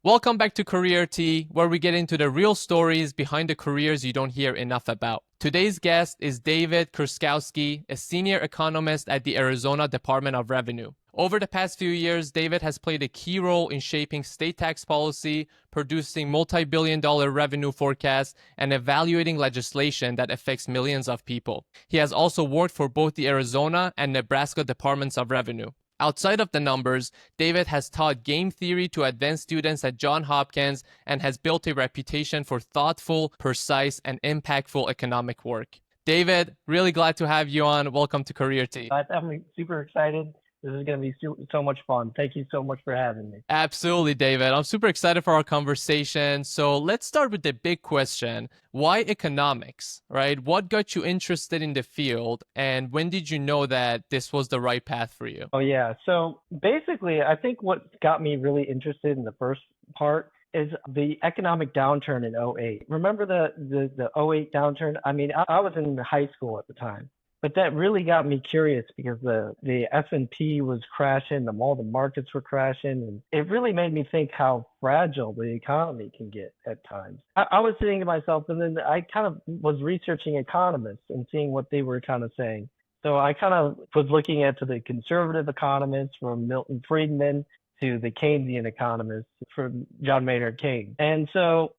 Welcome back to Career Tea, where we get into the real stories behind the careers you don't hear enough about. Today's guest is David Kryskowski, a senior economist at the Arizona Department of Revenue. Over the past few years, David has played a key role in shaping state tax policy, producing multi-billion-dollar revenue forecasts, and evaluating legislation that affects millions of people. He has also worked for both the Arizona and Nebraska Departments of Revenue. Outside of the numbers, David has taught game theory to advanced students at Johns Hopkins and has built a reputation for thoughtful, precise, and impactful economic work. David, really glad to have you on. Welcome to Career Tea. I'm super excited. This is going to be so much fun. Thank you so much for having me. Absolutely, David. I'm super excited for our conversation. So let's start with the big question. Why economics, right? What got you interested in the field, and when did you know that this was the right path for you? Oh, yeah. So basically, I think what got me really interested in the first part is the economic downturn in '08. Remember the '08 downturn? I mean, I was in high school at the time. But that really got me curious because the S&P was crashing, all the markets were crashing, and it really made me think how fragile the economy can get at times. I was thinking to myself, and then I kind of was researching economists and seeing what they were kind of saying. So I kind of was looking at the conservative economists from Milton Friedman to the Keynesian economists from John Maynard Keynes. And so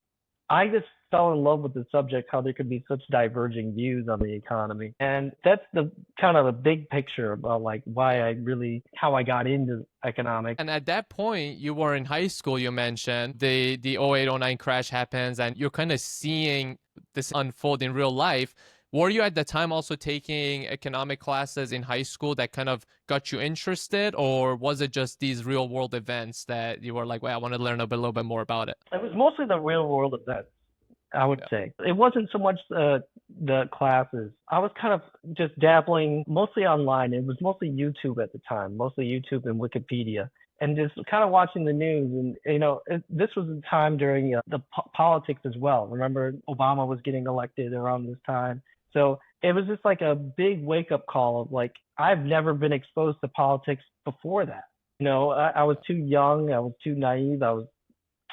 I just fell in love with the subject, how there could be such diverging views on the economy. And that's the kind of the big picture about like how I got into economics. And at that point, you were in high school, you mentioned. The 0809 crash happens and you're kind of seeing this unfold in real life. Were you at the time also taking economic classes in high school that kind of got you interested, or was it just these real world events that you were like, well, I want to learn a little bit more about it? It was mostly the real world events, I would say. It wasn't so much the classes. I was kind of just dabbling mostly online. It was mostly YouTube at the time, mostly YouTube and Wikipedia, and just kind of watching the news. And, this was a time during the politics as well. Remember, Obama was getting elected around this time. So it was just like a big wake up call of like, I've never been exposed to politics before that. I was too young. I was too naive. I was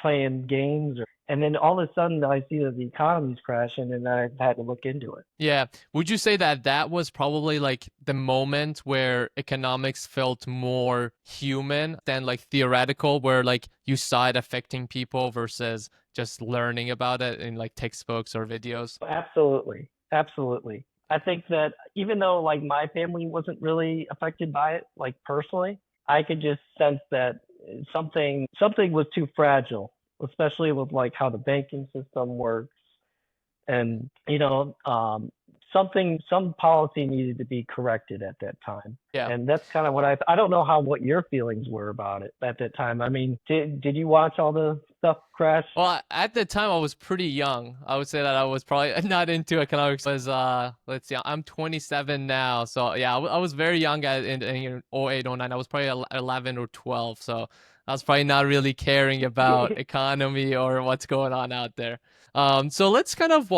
playing games. And then all of a sudden I see that the economy's crashing and I've had to look into it. Yeah. Would you say that that was probably like the moment where economics felt more human than like theoretical, where like you saw it affecting people versus just learning about it in like textbooks or videos? Absolutely. Absolutely. I think that even though like my family wasn't really affected by it, like personally, I could just sense that something was too fragile, especially with like how the banking system works. And, some policy needed to be corrected at that time. Yeah. And that's kind of what I don't know what your feelings were about it at that time. I mean, did you watch all the stuff crash? Well, at the time I was pretty young. I would say that I was probably not into economics. I was, let's see, I'm 27 now. So yeah, I was very young in 08, 09. I was probably 11 or 12. So I was probably not really caring about economy or what's going on out there. So let's kind of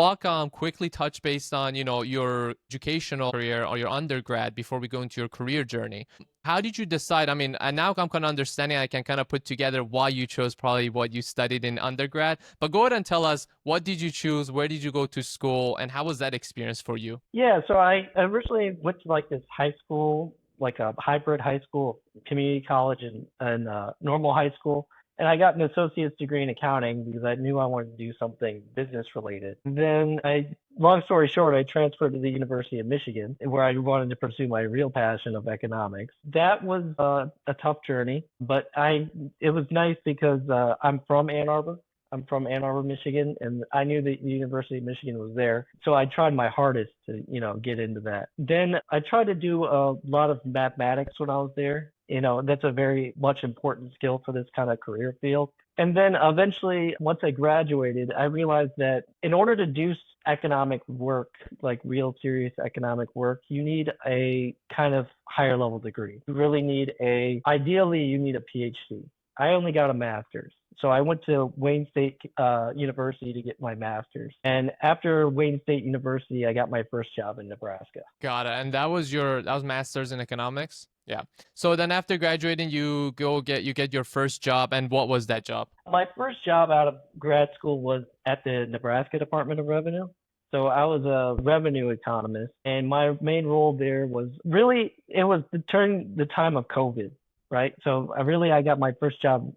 quickly touch based on, your educational career or your undergrad before we go into your career journey. How did you decide? I mean, and now I'm kind of understanding, I can kind of put together why you chose probably what you studied in undergrad, but go ahead and tell us, what did you choose? Where did you go to school? And how was that experience for you? Yeah, so I originally went to like this high school, like a hybrid high school, community college and normal high school. And I got an associate's degree in accounting because I knew I wanted to do something business related. Then long story short, I transferred to the University of Michigan where I wanted to pursue my real passion of economics. That was a tough journey, but it was nice because I'm from Ann Arbor. I'm from Ann Arbor, Michigan, and I knew the University of Michigan was there. So I tried my hardest to, get into that. Then I tried to do a lot of mathematics when I was there. That's a very much important skill for this kind of career field. And then eventually, once I graduated, I realized that in order to do economic work, like real serious economic work, you need a kind of higher level degree. You really need ideally, you need a PhD. I only got a master's. So I went to Wayne State University to get my master's. And after Wayne State University, I got my first job in Nebraska. Got it. And that was master's in economics? Yeah. So then after graduating, you get your first job, and what was that job? My first job out of grad school was at the Nebraska Department of Revenue. So I was a revenue economist, and my main role there was really it was during the time of COVID, right? So I got my first job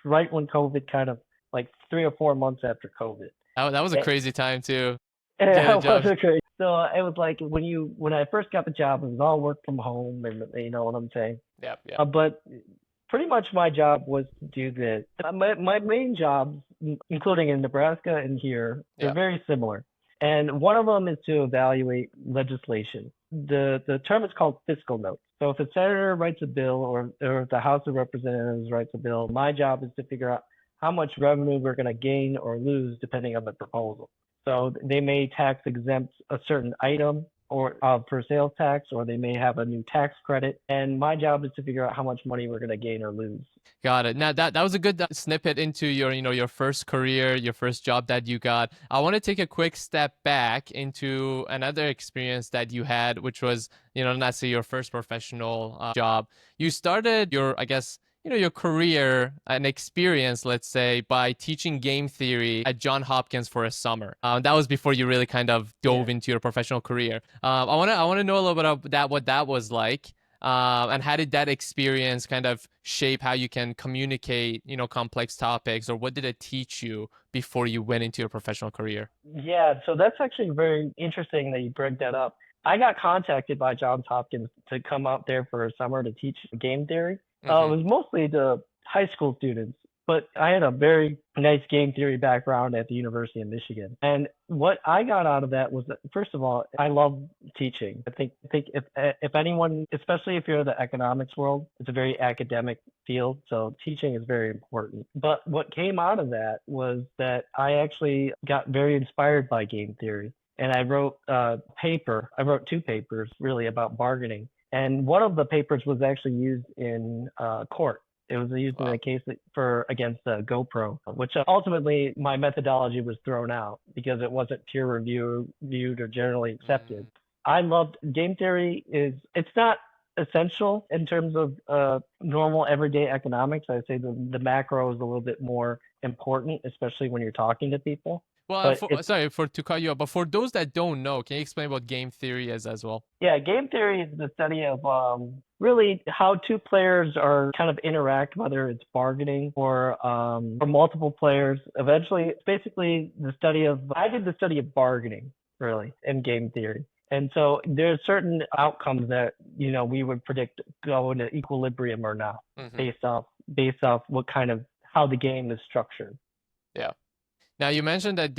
right when COVID kind of like 3 or 4 months after COVID. That was a crazy time to get a It job. was great. So it was like when I first got the job, it was all work from home, and you know what I'm saying. Yep, yep. But pretty much my job was to do this. My main jobs, including in Nebraska and here, they're Yep. very similar. And one of them is to evaluate legislation. The term is called fiscal notes. So if a senator writes a bill or if the House of Representatives writes a bill, my job is to figure out how much revenue we're going to gain or lose depending on the proposal. So they may tax exempt a certain item or for sales tax, or they may have a new tax credit. And my job is to figure out how much money we're going to gain or lose. Got it. Now that was a good snippet into your, your first career, your first job that you got. I want to take a quick step back into another experience that you had, which was, let's say your first professional job. You started your, I guess, your career and experience, let's say, by teaching game theory at Johns Hopkins for a summer. That was before you really kind of dove into your professional career. I want to know a little bit about that, what that was like. And how did that experience kind of shape how you can communicate, complex topics, or what did it teach you before you went into your professional career? Yeah, so that's actually very interesting that you bring that up. I got contacted by Johns Hopkins to come out there for a summer to teach game theory. It was mostly to high school students, but I had a very nice game theory background at the University of Michigan. And what I got out of that was that, first of all, I love teaching. I think if anyone, especially if you're in the economics world, it's a very academic field, so teaching is very important. But what came out of that was that I actually got very inspired by game theory. And I wrote a paper. I wrote 2 papers really about bargaining. And one of the papers was actually used in court. It was used in a case against GoPro, which ultimately my methodology was thrown out because it wasn't peer reviewed or generally accepted. I loved game theory. It's not essential in terms of normal everyday economics. I'd say the macro is a little bit more important, especially when you're talking to people. Well, sorry to cut you off, but for those that don't know, can you explain what game theory is as well? Yeah, game theory is the study of really how 2 players are kind of interact, whether it's bargaining or multiple players. Eventually, it's basically I did the study of bargaining really in game theory. And so there's certain outcomes that, we would predict go into equilibrium or not based off how the game is structured. Yeah. Now, you mentioned that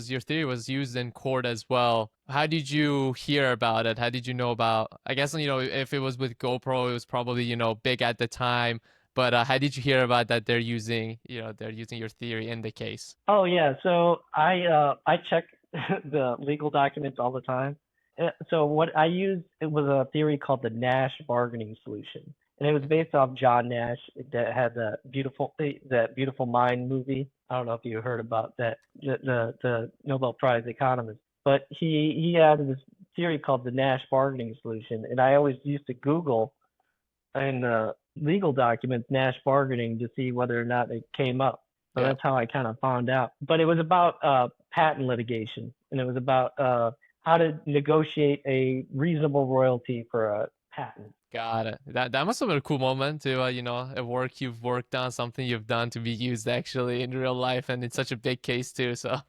your theory was used in court as well. How did you hear about it? How did you know about, I guess, if it was with GoPro, it was probably, big at the time. But how did you hear about that they're using your theory in the case? Oh, yeah. So I check the legal documents all the time. So what I used, it was a theory called the Nash bargaining solution. And it was based off John Nash that had that Beautiful Mind movie. I don't know if you heard about that, the Nobel Prize economist. But he had this theory called the Nash bargaining solution. And I always used to Google in legal documents Nash bargaining to see whether or not it came up. So that's how I kind of found out. But it was about patent litigation. And it was about how to negotiate a reasonable royalty for a patent. Got it. That must have been a cool moment to, a work you've worked on, something you've done to be used actually in real life, and it's such a big case too. So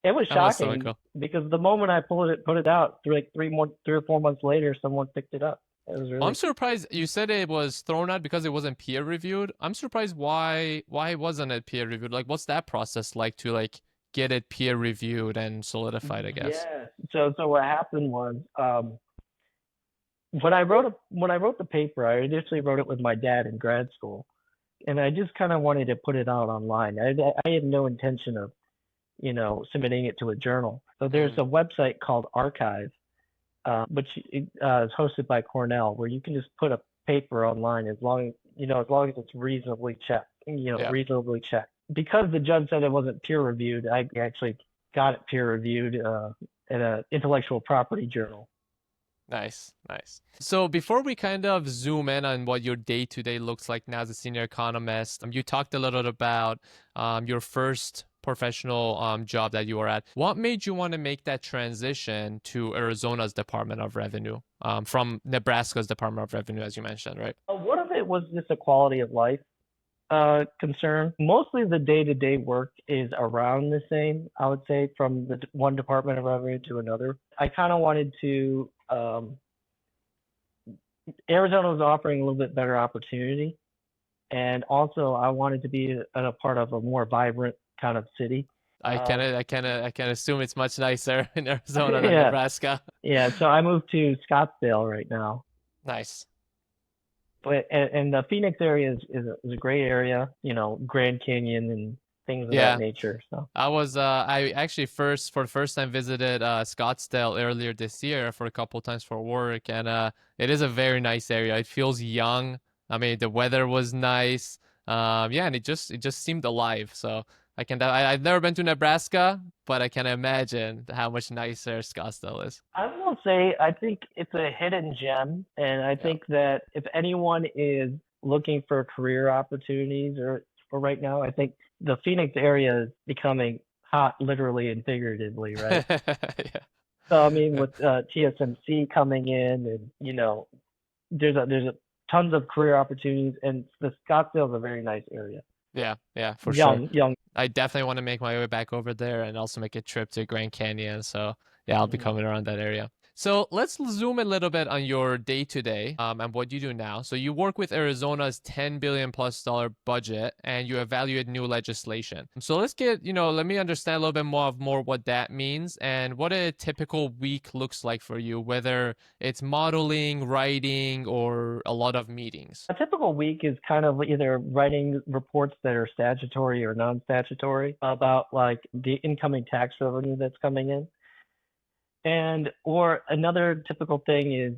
it was shocking because the moment I put it out, 3 or 4 months later, someone picked it up. It was really. I'm surprised you said it was thrown out because it wasn't peer reviewed. I'm surprised why wasn't it peer reviewed? Like, what's that process like to get it peer reviewed and solidified? I guess. Yeah. So what happened was. When I wrote the paper, I initially wrote it with my dad in grad school, and I just kind of wanted to put it out online. I had no intention of, submitting it to a journal. So there's a website called Archive, which is hosted by Cornell, where you can just put a paper online as long as it's reasonably checked, Yeah. reasonably checked. Because the judge said it wasn't peer reviewed, I actually got it peer reviewed in an intellectual property journal. Nice, nice. So before we kind of zoom in on what your day-to-day looks like now as a senior economist, you talked a little about your first professional job that you were at. What made you want to make that transition to Arizona's Department of Revenue from Nebraska's Department of Revenue, as you mentioned, right? One of it was just a quality of life concern. Mostly the day-to-day work is around the same, I would say, from the one Department of Revenue to another. I kind of wanted to, Arizona was offering a little bit better opportunity. And also I wanted to be a part of a more vibrant kind of city. I can assume it's much nicer in Arizona than Yeah, Nebraska. yeah. So I moved to Scottsdale right now. Nice. And the Phoenix area is a great area, Grand Canyon and things of that Yeah. nature. So I actually for the first time visited Scottsdale earlier this year for a couple times for work, and it is a very nice area. It feels young. I mean, the weather was nice. Yeah, and it just seemed alive. So I've never been to Nebraska, but I can imagine how much nicer Scottsdale is. I will say I think it's a hidden gem, and I Yeah. think that if anyone is looking for career opportunities or for right now, I think the Phoenix area is becoming hot, literally and figuratively, right? Yeah. So I mean, with TSMC coming in, and there's a tons of career opportunities, and the Scottsdale is a very nice area. Yeah, yeah, for sure. Young. I definitely want to make my way back over there and also make a trip to Grand Canyon. So yeah, I'll be Mhm. coming around that area. So let's zoom a little bit on your day to day and what you do now. So you work with Arizona's $10 billion+ budget and you evaluate new legislation. So let me understand a little bit more what that means and what a typical week looks like for you, whether it's modeling, writing, or a lot of meetings. A typical week is kind of either writing reports that are statutory or non-statutory about like the incoming tax revenue that's coming in. And or another typical thing is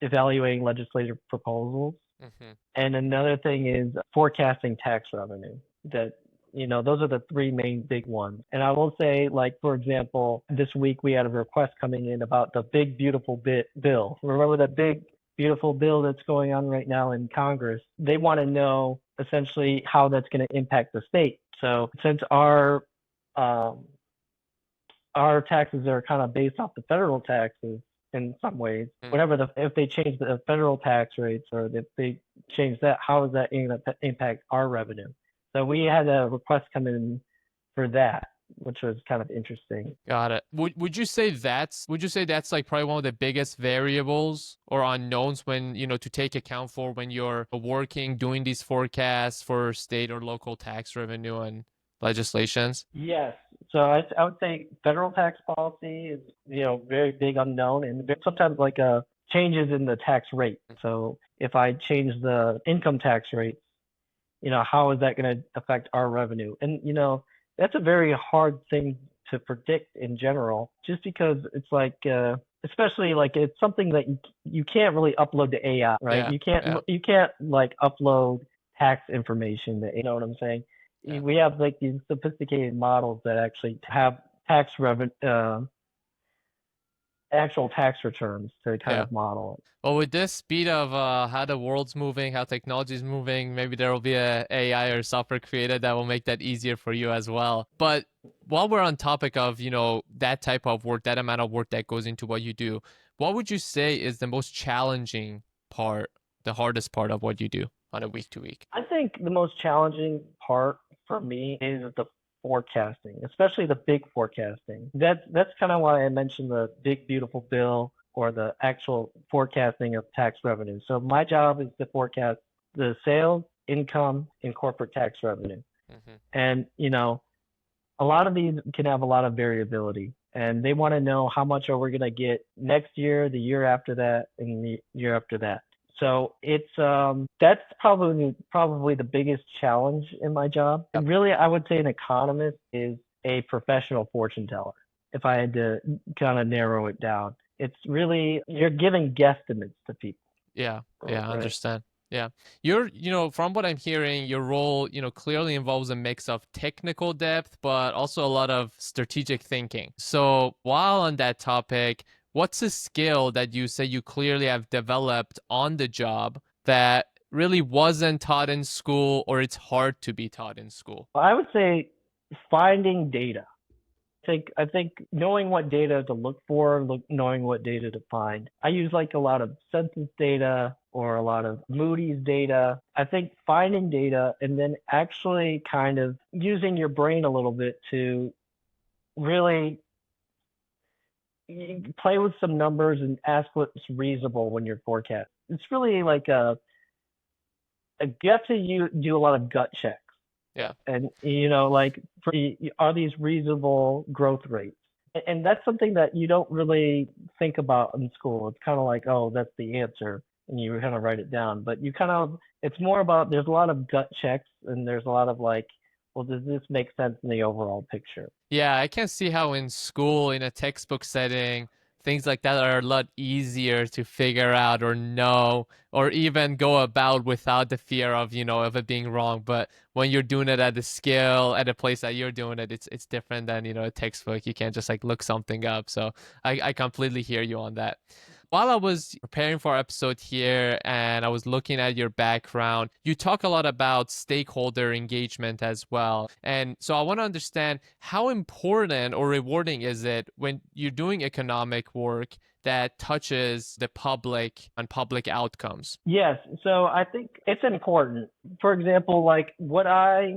evaluating legislative proposals. Hmm. And another thing is forecasting tax revenue. Those are the three main big ones. And I will say, like, for example, this week we had a request coming in about the big, beautiful bill. Remember that big, beautiful bill that's going on right now in Congress? They want to know essentially how that's going to impact the state. So since um, our taxes are kind of based off the federal taxes in some ways. If they change the federal tax rates or if they change that, how is that going to impact our revenue? So we had a request come in for that, which was kind of interesting. Got it. Would you say that's like probably one of the biggest variables or unknowns when, to take account for when you're working, doing these forecasts for state or local tax revenue and legislations? Yes. So I would say federal tax policy is, very big unknown and sometimes like changes in the tax rate. So if I change the income tax rate, how is that going to affect our revenue? And, that's a very hard thing to predict in general, just because it's like, especially like it's something that you can't really upload to AI, right? Yeah, yeah, You can't like upload tax information to, you know what I'm saying? yeah. We have like these sophisticated models that actually have tax revenue, actual tax returns to kind Yeah. of model it. Well, with this speed of how the world's moving, how technology is moving, maybe there will be a AI or software created that will make that easier for you as well. But while we're on topic of, that type of work, that amount of work that goes into what you do, what would you say is the most challenging part, the hardest part of what you do on a week to week? I think the most challenging part for me is the forecasting, especially the big forecasting. That's kind of why I mentioned the big beautiful bill or the actual forecasting of tax revenue. So my job is to forecast the sales, income, and corporate tax revenue. Hmm. And a lot of these can have a lot of variability. And they want to know how much are we going to get next year, the year after that, and the year after that. So it's that's probably the biggest challenge in my job. Yep. And really, I would say an economist is a professional fortune teller. If I had to kind of narrow it down, it's really you're giving guesstimates to people. Yeah, yeah, I Right. understand. Yeah. From what I'm hearing, your role, clearly involves a mix of technical depth, but also a lot of strategic thinking. So, while on that topic, what's a skill that you say you clearly have developed on the job that really wasn't taught in school or it's hard to be taught in school? I would say finding data. I think knowing what data to look for, knowing what data to find. I use like a lot of census data or a lot of Moody's data. I think finding data and then actually kind of using your brain a little bit to really play with some numbers and ask what's reasonable when you're forecasting. It's really like you have to do a lot of gut checks. Yeah. And like are these reasonable growth rates? And that's something that you don't really think about in school. It's kind of like, oh, that's the answer, and you kind of write it down. But it's more about there's a lot of gut checks, and there's a lot of like, well, does this make sense in the overall picture? Yeah, I can see how in school, in a textbook setting, things like that are a lot easier to figure out or know or even go about without the fear of it being wrong. But when you're doing it at the scale, at a place that you're doing it, it's different than, a textbook. You can't just like look something up. So I completely hear you on that. While I was preparing for our episode here and I was looking at your background, you talk a lot about stakeholder engagement as well. And so I want to understand how important or rewarding is it when you're doing economic work that touches the public and public outcomes? Yes. So I think it's important. For example, like what I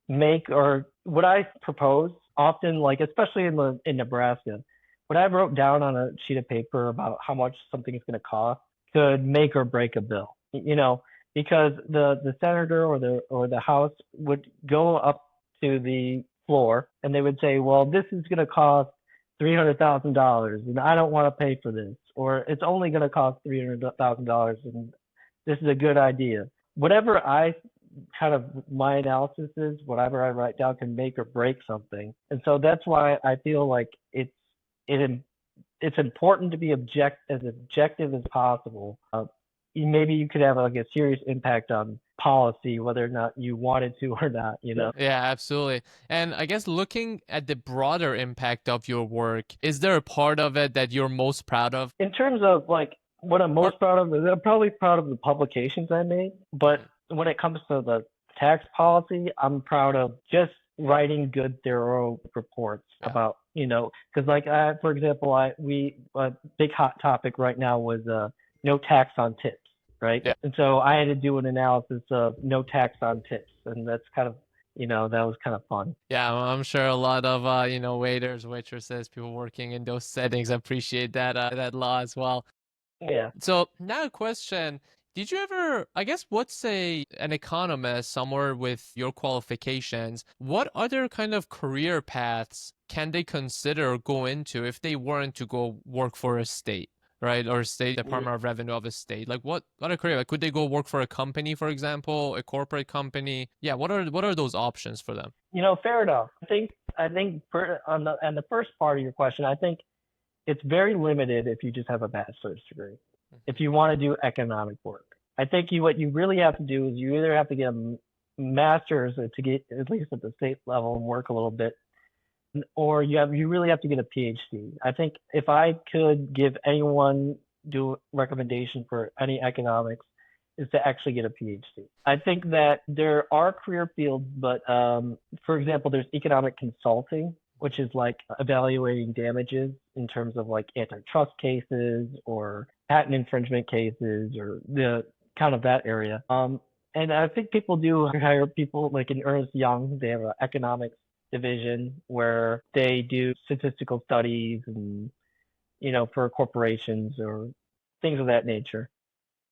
make or what I propose often, like especially in Nebraska, what I wrote down on a sheet of paper about how much something is going to cost could make or break a bill. Because the senator or the House would go up to the floor and they would say, well, this is going to cost $300,000 and I don't want to pay for this, or it's only going to cost $300,000 and this is a good idea. Whatever I kind of my analysis is, whatever I write down can make or break something. And so that's why I feel like it it's important to be as objective as possible. Maybe you could have like a serious impact on policy, whether or not you wanted to or not. Yeah, absolutely. And I guess looking at the broader impact of your work, is there a part of it that you're most proud of? In terms of like what I'm Or most proud of, I'm probably proud of the publications I made. But when it comes to the tax policy, I'm proud of just writing good, thorough reports yeah. about, because like for example, a big hot topic right now was no tax on tips, right? Yeah. And so I had to do an analysis of no tax on tips, and that's kind of, that was kind of fun. Yeah, I'm sure a lot of waiters, waitresses, people working in those settings appreciate that law as well. Yeah. So now a question. Did you ever, I guess, what's an economist somewhere with your qualifications, what other kind of career paths can they consider or go into if they weren't to go work for a state, right? Or state Department of Revenue of a state? Like what other career? Like could they go work for a company, for example, a corporate company? Yeah, what are those options for them? Fair enough. I think on the first part of your question, I think it's very limited if you just have a bachelor's degree. If you want to do economic work, I think what you really have to do is you either have to get a master's to get at least at the state level and work a little bit, or you really have to get a PhD. I think if I could give anyone do recommendation for any economics is to actually get a PhD. I think that there are career fields, but for example, there's economic consulting, which is like evaluating damages in terms of like antitrust cases or patent infringement cases or the kind of that area. And I think people do hire people like in Ernst Young, they have an economics division where they do statistical studies and, for corporations or things of that nature.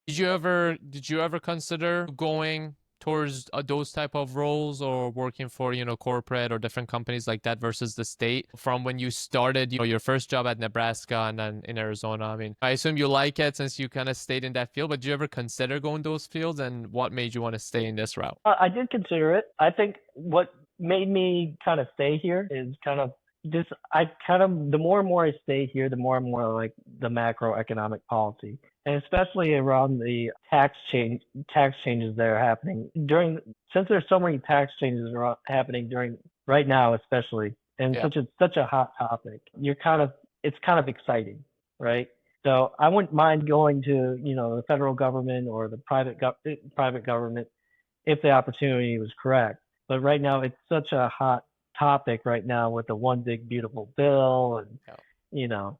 Did you ever consider going towards those type of roles or working for, corporate or different companies like that versus the state from when you started, your first job at Nebraska and then in Arizona? I mean, I assume you like it since you kind of stayed in that field, but did you ever consider going those fields and what made you want to stay in this route? I did consider it. I think what made me kind of stay here is kind of, I kind of, the more and more I stay here, the more and more I like the macroeconomic policy, and especially around the tax changes that are happening since there's so many tax changes happening during right now, especially, and Yeah. such a hot topic. It's kind of exciting, right? So I wouldn't mind going to, the federal government or the private government if the opportunity was correct. But right now, it's such a hot topic right now with the one big beautiful bill and Yeah. you know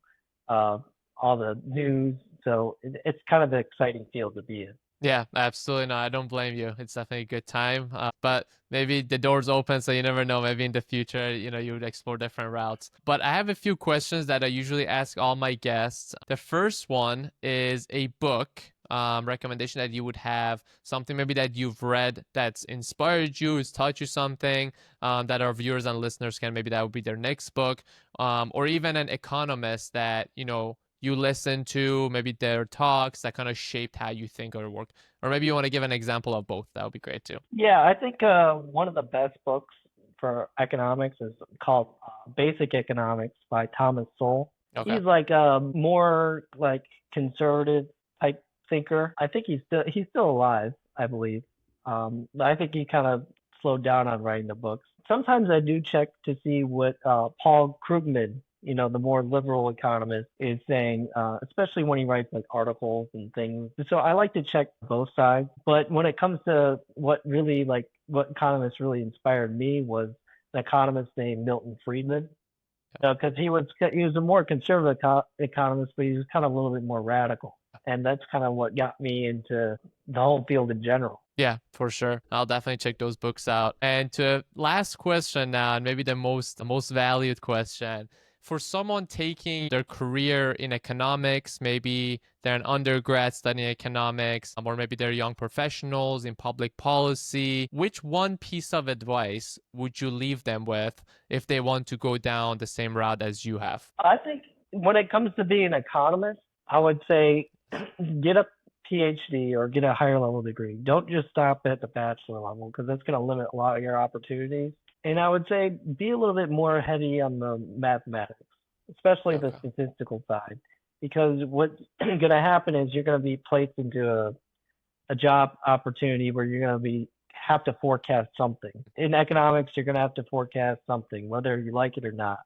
uh, all the news. So it's kind of an exciting field to be in. Yeah, absolutely. No, I don't blame you. It's definitely a good time. But maybe the door's open, so you never know. Maybe in the future, you would explore different routes. But I have a few questions that I usually ask all my guests. The first one is a book recommendation that you would have, something maybe that you've read that's inspired you, has taught you something, that our viewers and listeners maybe that would be their next book, or even an economist that, you listen to, maybe their talks that kind of shaped how you think or work. Or maybe you want to give an example of both. That would be great too. Yeah, I think one of the best books for economics is called Basic Economics by Thomas Sowell. Okay. He's like a more like conservative type thinker. I think he's still alive, I believe. I think he kind of slowed down on writing the books. Sometimes I do check to see what Paul Krugman, the more liberal economist, is saying, especially when he writes like articles and things. So I like to check both sides. But when it comes to what economists really inspired me was an economist named Milton Friedman, because he was a more conservative economist, but he was kind of a little bit more radical, and that's kind of what got me into the whole field in general. Yeah, for sure. I'll definitely check those books out. And to last question now, and maybe the most valued question. For someone taking their career in economics, maybe they're an undergrad studying economics, or maybe they're young professionals in public policy, which one piece of advice would you leave them with if they want to go down the same route as you have? I think when it comes to being an economist, I would say get a PhD or get a higher level degree. Don't just stop at the bachelor level because that's going to limit a lot of your opportunities. And I would say be a little bit more heavy on the mathematics, especially the Okay. statistical side, because what's going to happen is you're going to be placed into a job opportunity where you're going to have to forecast something. In economics, you're going to have to forecast something, whether you like it or not.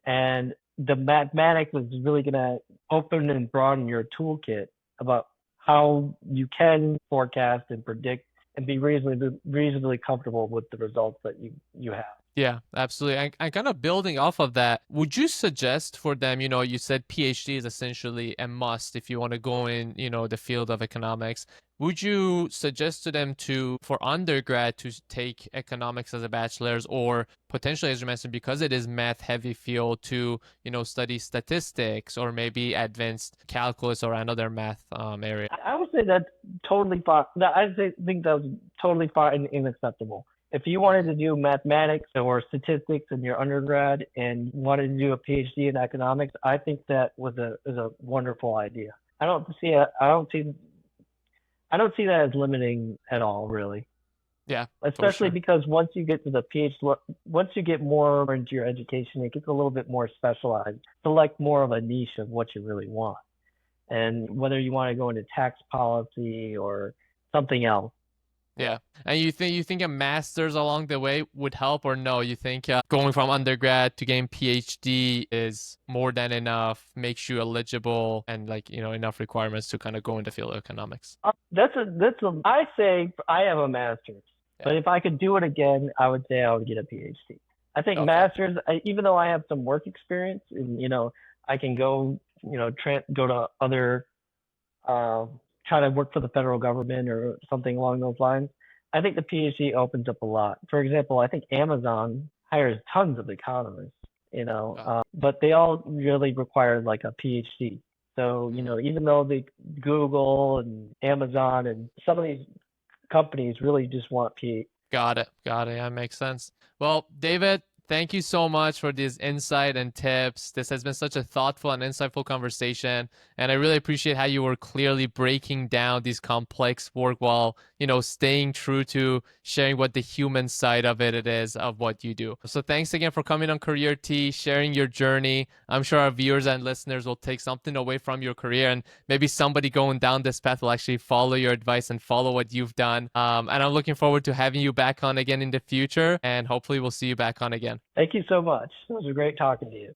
And the mathematics is really going to open and broaden your toolkit about how you can forecast and predict and be reasonably comfortable with the results that you have. Yeah, absolutely. And kind of building off of that, would you suggest for them, you said PhD is essentially a must if you want to go in, the field of economics. Would you suggest to them for undergrad to take economics as a bachelor's, or potentially, as you mentioned, because it is math heavy field, to, study statistics or maybe advanced calculus or another math area? I would say that's totally fine. Think that was totally fine and acceptable. If you wanted to do mathematics or statistics in your undergrad and wanted to do a PhD in economics, I think that is a wonderful idea. I don't see that as limiting at all, really. Yeah, for Especially sure. because once you get to the PhD, once you get more into your education, it gets a little bit more specialized. Select more of a niche of what you really want, and whether you want to go into tax policy or something else. Yeah. And you think a master's along the way would help, or no? You think going from undergrad to getting PhD is more than enough, makes you eligible, and like, enough requirements to kind of go into the field of economics? I say I have a master's, Yeah. but if I could do it again, I would say I would get a PhD. I think Okay. masters, even though I have some work experience, and I can go, go to other uh, try to work for the federal government or something along those lines. I think the PhD opens up a lot. For example, I think Amazon hires tons of economists, Uh, but they all really require like a PhD. So, mhm. even though Google and Amazon and some of these companies really just want PhD. Got it. Got it. Yeah, makes sense. Well, David, Thank you so much for this insight and tips. This has been such a thoughtful and insightful conversation. And I really appreciate how you were clearly breaking down these complex work while, staying true to sharing what the human side of it is of what you do. So thanks again for coming on Career Tea, sharing your journey. I'm sure our viewers and listeners will take something away from your career, and maybe somebody going down this path will actually follow your advice and follow what you've done. And I'm looking forward to having you back on again in the future, and hopefully we'll see you back on again. Thank you so much. It was great talking to you.